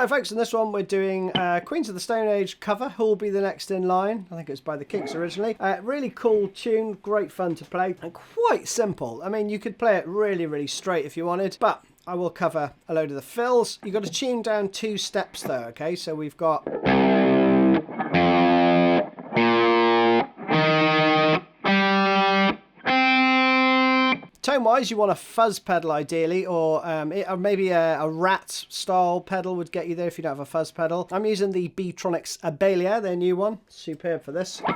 Right, folks, in this one we're doing Queens of the Stone Age cover. Who'll be the next in line? I think it was by the Kinks originally. Really cool tune, great fun to play, and quite simple. I mean, you could play it really straight if you wanted, but I will cover a load of the fills. You've got to tune down 2 steps though, okay? So we've got... Tone-wise, you want a fuzz pedal ideally, or maybe a rat style pedal would get you there if you don't have a fuzz pedal. I'm using the B-Tronics Abelia, their new one. Superb for this. You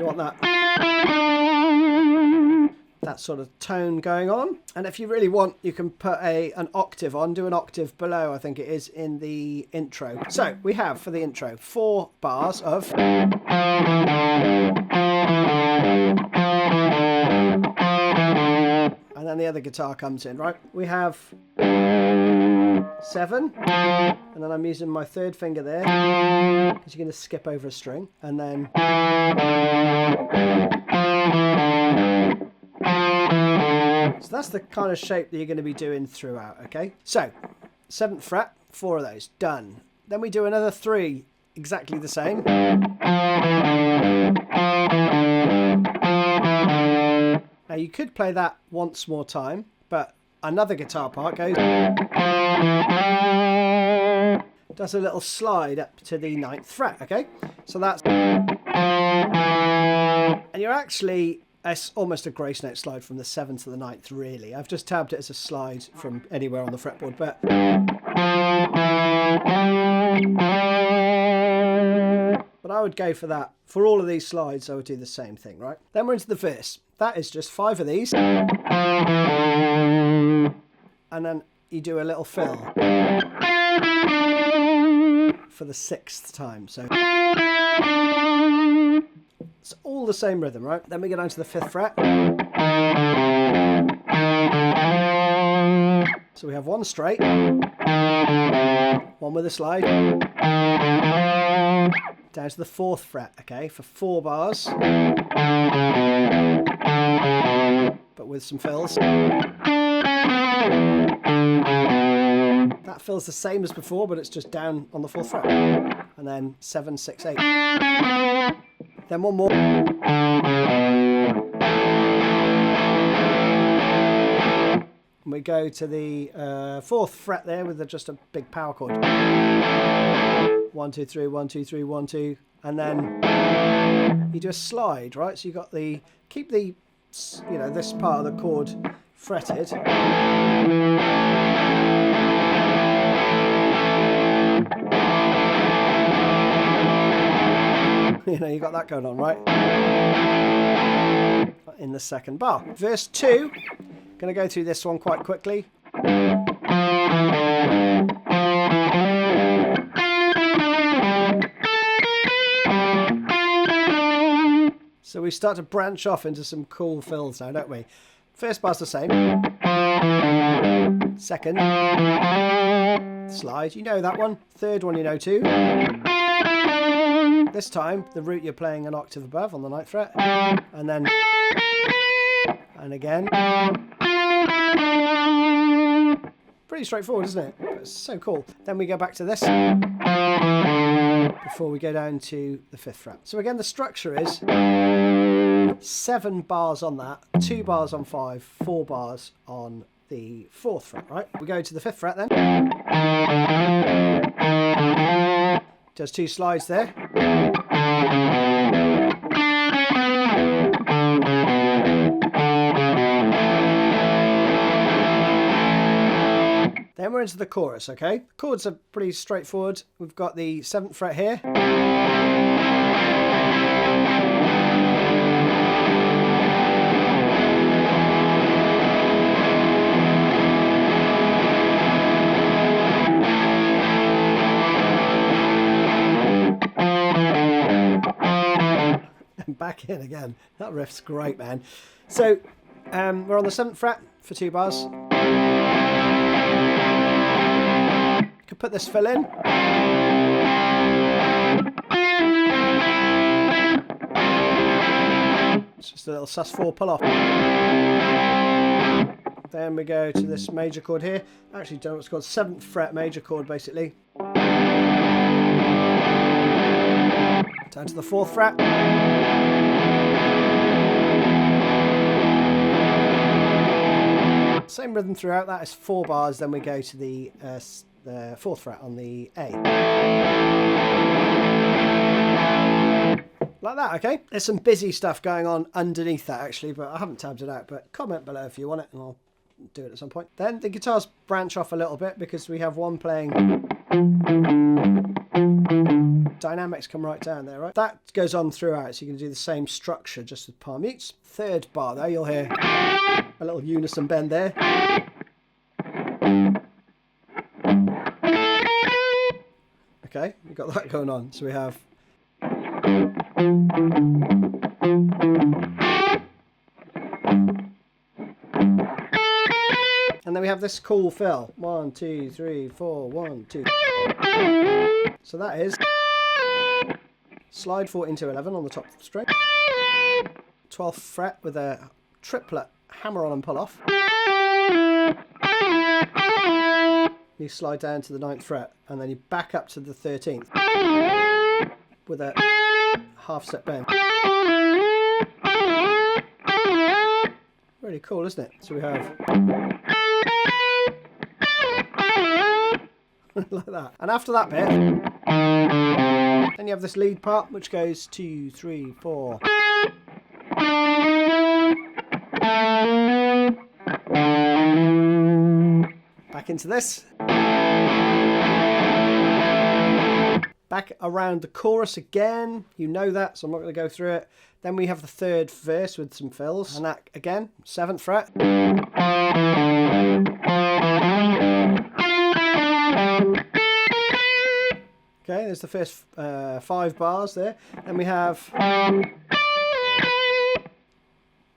want that sort of tone going on. And if you really want, you can put an octave on, do an octave below, I think it is, in the intro. So we have, for the intro, 4 bars of... And then the other guitar comes in, right? We have 7, and then I'm using my 3rd finger there, because you're going to skip over a string, and then... So that's the kind of shape that you're going to be doing throughout, okay? So, 7th fret, 4 of those, done. Then we do another 3, exactly the same. Now you could play that once more time, but another guitar part goes... does a little slide up to the 9th fret, okay? So that's... And you're actually... It's almost a grace note slide from the 7th to the 9th, really. I've just tabbed it as a slide from anywhere on the fretboard, but... But I would go for that. For all of these slides, I would do the same thing, right? Then we're into the verse. That is just 5 of these. And then you do a little fill. For the 6th time, so... It's all the same rhythm, right? Then we go down to the 5th fret. So we have 1 straight, 1 with a slide, down to the 4th fret, okay, for 4 bars, but with some fills. That feels the same as before, but it's just down on the 4th fret. And then 7, 6, 8. Then 1 more. And we go to the 4th fret there with just a big power chord. 1, 2, 3, 1, 2, 3, 1, 2. And then you do a slide, right? So you got the, keep the, you know, this part of the chord fretted. You know, you got that going on, right? In the 2nd bar. Verse 2, going to go through this one quite quickly. So we start to branch off into some cool fills now, don't we? First bar's the same. 2nd, slide, you know that one. 3rd one you know too. This time, the root you're playing an octave above on the 9th fret, and then, and again. Pretty straightforward, isn't it? It's so cool. Then we go back to this, before we go down to the 5th fret. So again, the structure is 7 bars on that, 2 bars on 5, 4 bars on the 4th fret, right? We go to the 5th fret then. Does 2 slides there. Then we're into the chorus, okay? The chords are pretty straightforward. We've got the 7th fret here. Back in again. That riff's great, man. So we're on the 7th fret for 2 bars. You could put this fill in. It's just a little sus4 pull off. Then we go to this major chord here. Actually, don't know what's called, 7th fret major chord basically. Down to the 4th fret. Same rhythm throughout. That is 4 bars. Then we go to the 4th fret on the A. Like that, okay? There's some busy stuff going on underneath that actually, but I haven't tabbed it out. But comment below if you want it and I'll do it at some point. Then the guitars branch off a little bit because we have one playing. Dynamics come right down there, right? That goes on throughout, so you can do the same structure just with palm mutes. 3rd bar there, you'll hear a little unison bend there. Okay, we've got that going on. So we have. And then we have this cool fill. 1, 2, 3, 4, 1, 2. So that is slide 14 to 11 on the top string. 12th fret with a triplet hammer on and pull off. You slide down to the 9th fret and then you back up to the 13th with a half set bend. Really cool, isn't it? So we have like that. And after that bit, then you have this lead part which goes 2, 3, 4. Back into this. Back around the chorus again. You know that, so I'm not going to go through it. Then we have the 3rd verse with some fills. And that again, 7th fret. Okay, there's the first 5 bars there. Then we have.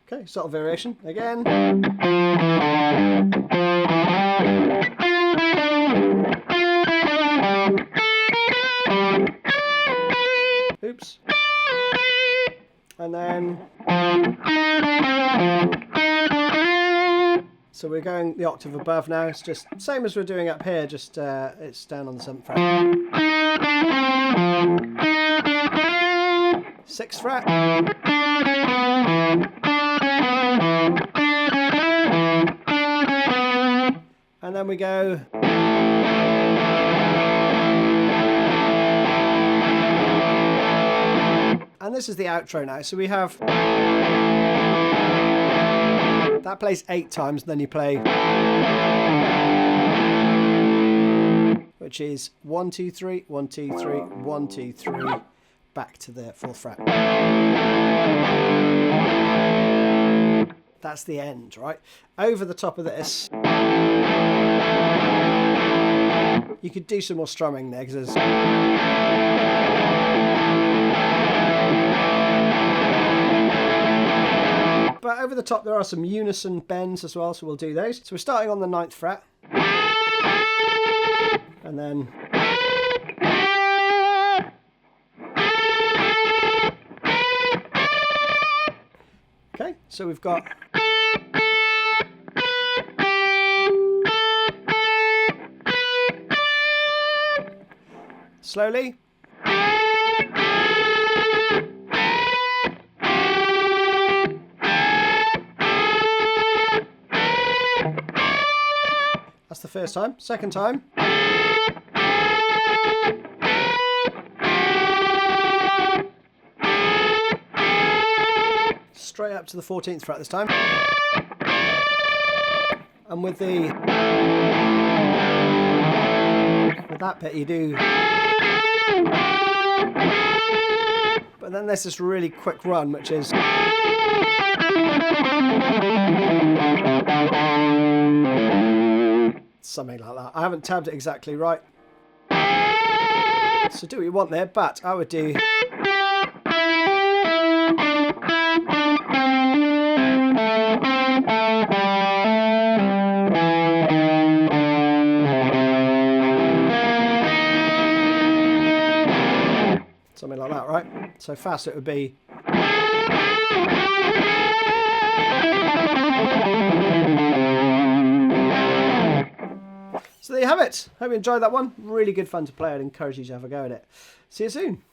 Okay, subtle variation again. Oops. And then. So we're going the octave above now. It's just same as we're doing up here, just it's down on the 7th fret. 6th fret. And then we go. And this is the outro now. So we have. That plays 8 times, and then you play. Which is 1, 2, 3, 1, 2, 3, 1, 2, 3. Back to the 4th fret. That's the end, right? Over the top of this, you could do some more strumming there because there's. But over the top there are some unison bends as well, so we'll do those. So we're starting on the 9th fret. And then. Okay, so we've got. Slowly. That's the first time. Second time. Straight up to the 14th fret this time. And with that bit you do. But then there's this really quick run which is. Something like that. I haven't tabbed it exactly right. So do what you want there, but I would do. Something like that, right? So fast it would be. So there you have it. Hope you enjoyed that one. Really good fun to play. I'd encourage you to have a go at it. See you soon.